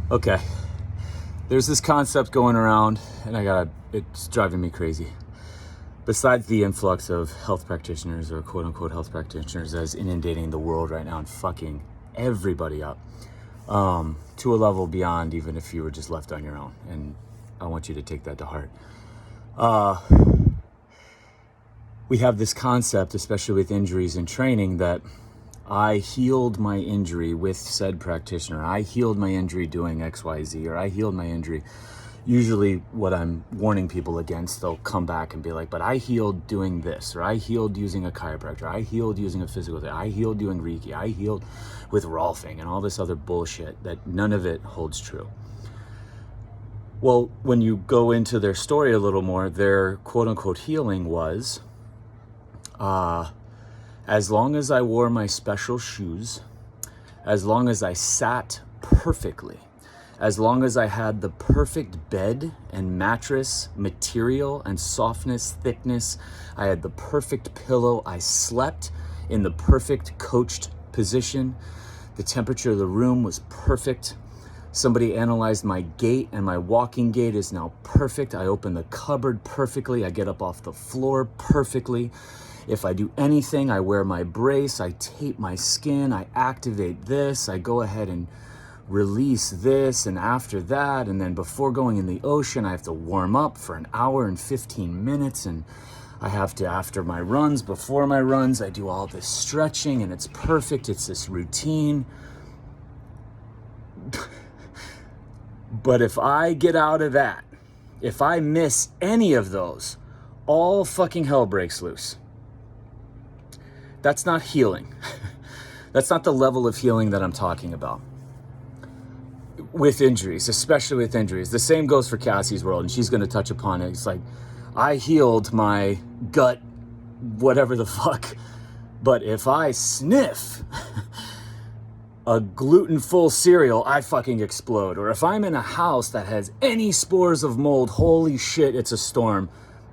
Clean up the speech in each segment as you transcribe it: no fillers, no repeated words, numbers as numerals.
Okay, there's this concept going around, and it's driving me crazy. Besides the influx of health practitioners or quote unquote health practitioners that's inundating the world right now and fucking everybody up, to a level beyond even if you were just left on your own. And I want you to take that to heart. We have this concept, especially with injuries and training, that I healed my injury with said practitioner. I healed my injury doing XYZ, or I healed my injury. Usually what I'm warning people against, they'll come back and be like, but I healed doing this, or I healed using a chiropractor, I healed using a physical therapist, I healed doing Reiki, I healed with Rolfing, and all this other bullshit that none of it holds true. Well, when you go into their story a little more, their quote unquote healing was, as long as I wore my special shoes, as long as I sat perfectly, as long as I had the perfect bed and mattress material and softness, thickness, I had the perfect pillow, I slept in the perfect coached position, the temperature of the room was perfect. Somebody analyzed my gait, and my walking gait is now perfect. I open the cupboard perfectly. I get up off the floor perfectly. If I do anything, I wear my brace, I tape my skin, I activate this, I go ahead and release this, and after that, and then before going in the ocean, I have to warm up for an hour and 15 minutes, and I have to, after my runs, before my runs, I do all this stretching, and it's perfect, it's this routine. But if I get out of that, if I miss any of those, all fucking hell breaks loose. That's not healing. That's not the level of healing that I'm talking about. With injuries, especially with injuries. The same goes for Cassie's world, and she's going to touch upon it. It's like, I healed my gut, whatever the fuck. But if I sniff a gluten-full cereal, I fucking explode. Or if I'm in a house that has any spores of mold, holy shit, it's a storm.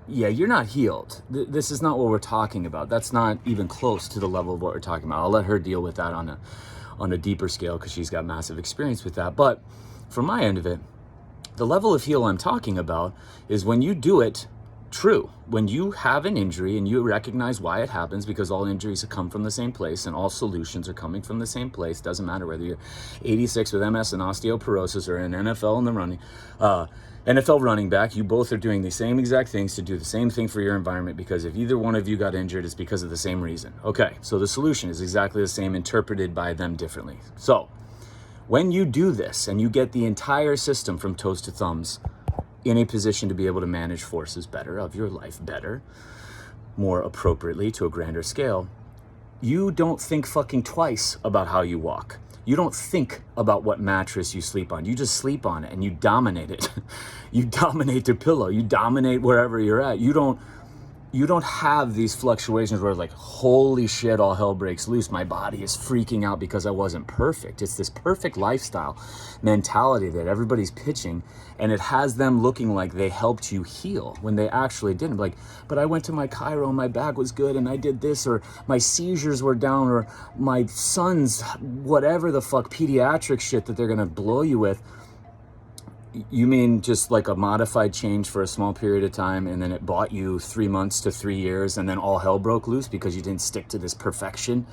Yeah, you're not healed. This is not what we're talking about. That's not even close to the level of what we're talking about. I'll let her deal with that on a deeper scale because she's got massive experience with that. But from my end of it, the level of heal I'm talking about is when you do it true. When you have an injury and you recognize why it happens, because all injuries come from the same place and all solutions are coming from the same place. Doesn't matter whether you're 86 with MS and osteoporosis or an NFL in the running, NFL running back, you both are doing the same exact things to do the same thing for your environment, because if either one of you got injured, it's because of the same reason. Okay, so the solution is exactly the same, interpreted by them differently. So when you do this and you get the entire system from toes to thumbs in a position to be able to manage forces better of your life better, more appropriately to a grander scale, you don't think fucking twice about how you walk. You don't think about what mattress you sleep on. You just sleep on it and you dominate it. You dominate the pillow. You dominate wherever you're at. You don't have these fluctuations where it's like, holy shit, all hell breaks loose. My body is freaking out because I wasn't perfect. It's this perfect lifestyle mentality that everybody's pitching, and it has them looking like they helped you heal when they actually didn't. Like, but I went to my chiro and my back was good and I did this, or my seizures were down, or my son's whatever the fuck pediatric shit that they're gonna blow you with. You mean just like a modified change for a small period of time, and then it bought you 3 months to 3 years, and then all hell broke loose because you didn't stick to this perfection?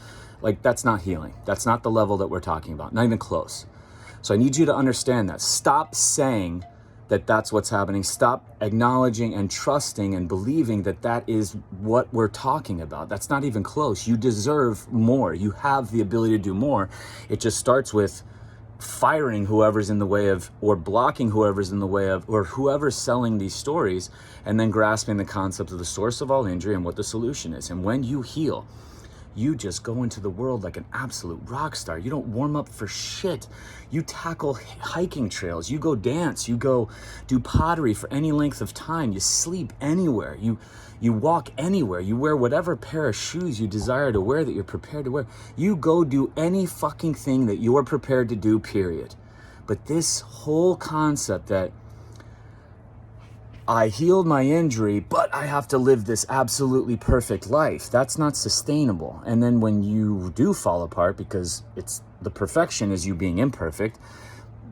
Like, that's not healing. That's not the level that we're talking about. Not even close. So I need you to understand that. Stop saying that that's what's happening. Stop acknowledging and trusting and believing that that is what we're talking about. That's not even close. You deserve more. You have the ability to do more. It just starts with firing whoever's in the way of, or blocking whoever's in the way of, or whoever's selling these stories, and then grasping the concept of the source of all injury and what the solution is. And when you heal, you just go into the world like an absolute rock star. You don't warm up for shit. You tackle hiking trails. You go dance. You go do pottery for any length of time. You sleep anywhere. You walk anywhere. You wear whatever pair of shoes you desire to wear that you're prepared to wear. You go do any fucking thing that you're prepared to do, period. But this whole concept that I healed my injury, but I have to live this absolutely perfect life, that's not sustainable. And then when you do fall apart, because it's the perfection is you being imperfect,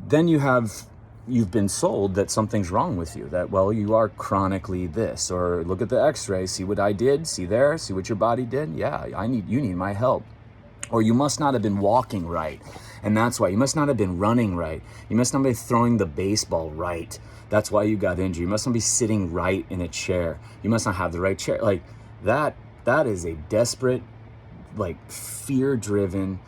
then you've been sold that something's wrong with you, that, well, you are chronically this, or look at the x-ray, see what I did, see there, see what your body did. Yeah, you need my help. Or you must not have been walking right, and that's why. You must not have been running right. You must not be throwing the baseball right. That's why you got injured. You must not be sitting right in a chair. You must not have the right chair. Like that is a desperate, like fear-driven,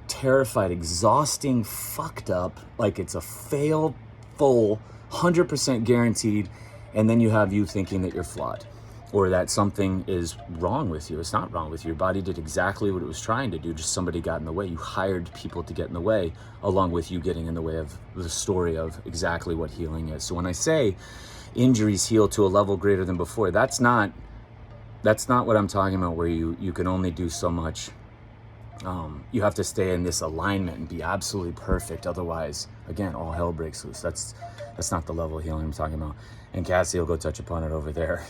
terrified, exhausting, fucked up, like it's a failed, full, 100% guaranteed, and then you have you thinking that you're flawed or that something is wrong with you. It's not wrong with you. Your body did exactly what it was trying to do, just somebody got in the way. You hired people to get in the way, along with you getting in the way of the story of exactly what healing is. So when I say injuries heal to a level greater than before, that's not what I'm talking about, where you can only do so much. You have to stay in this alignment and be absolutely perfect. Otherwise, again, all hell breaks loose. That's not the level of healing I'm talking about. And Cassie will go touch upon it over there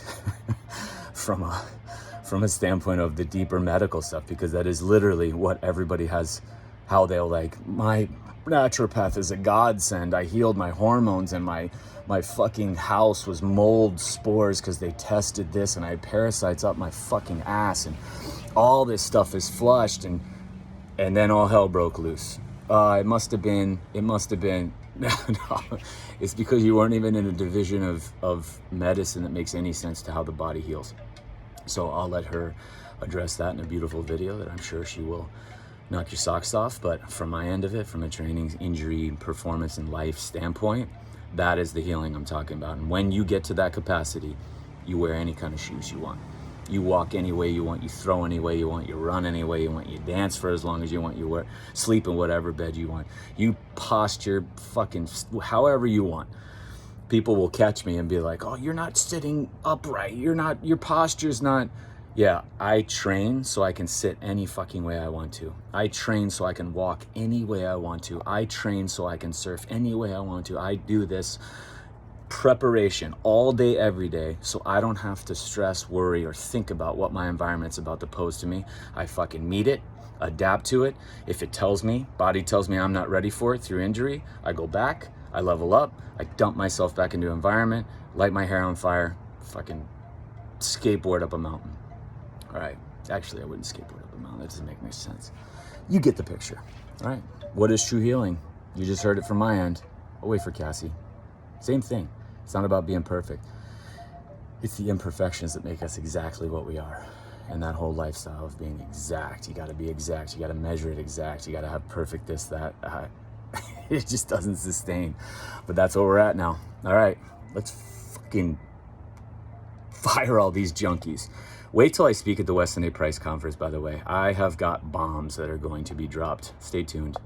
from a standpoint of the deeper medical stuff, because that is literally what everybody has, how they'll like, my naturopath is a godsend. I healed my hormones, and my fucking house was mold spores because they tested this, and I had parasites up my fucking ass, and all this stuff is flushed, and then all hell broke loose. It must have been no, it's because you weren't even in a division of medicine that makes any sense to how the body heals. So I'll let her address that in a beautiful video that I'm sure she will knock your socks off. But from my end of it, from a training, injury, performance, and life standpoint, that is the healing I'm talking about. And when you get to that capacity, you wear any kind of shoes you want. You walk any way you want, you throw any way you want, you run any way you want, you dance for as long as you want, you sleep in whatever bed you want, you posture fucking however you want. People will catch me and be like, oh, you're not sitting upright, your posture's not. Yeah, I train so I can sit any fucking way I want to. I train so I can walk any way I want to. I train so I can surf any way I want to. I do this preparation all day, every day, so I don't have to stress, worry, or think about what my environment's about to pose to me. I fucking meet it, adapt to it. If it tells me, body tells me I'm not ready for it through injury, I go back, I level up, I dump myself back into environment, light my hair on fire, fucking skateboard up a mountain. All right, actually I wouldn't skateboard up a mountain, that doesn't make much sense. You get the picture. All right, what is true healing? You just heard it from my end. I'll wait for Cassie. Same thing. It's not about being perfect. It's the imperfections that make us exactly what we are. And that whole lifestyle of being exact. You got to be exact. You got to measure it exact. You got to have perfect this, that. It just doesn't sustain. But that's where we're at now. All right, let's fucking fire all these junkies. Wait till I speak at the Weston A. Price conference, by the way. I have got bombs that are going to be dropped. Stay tuned.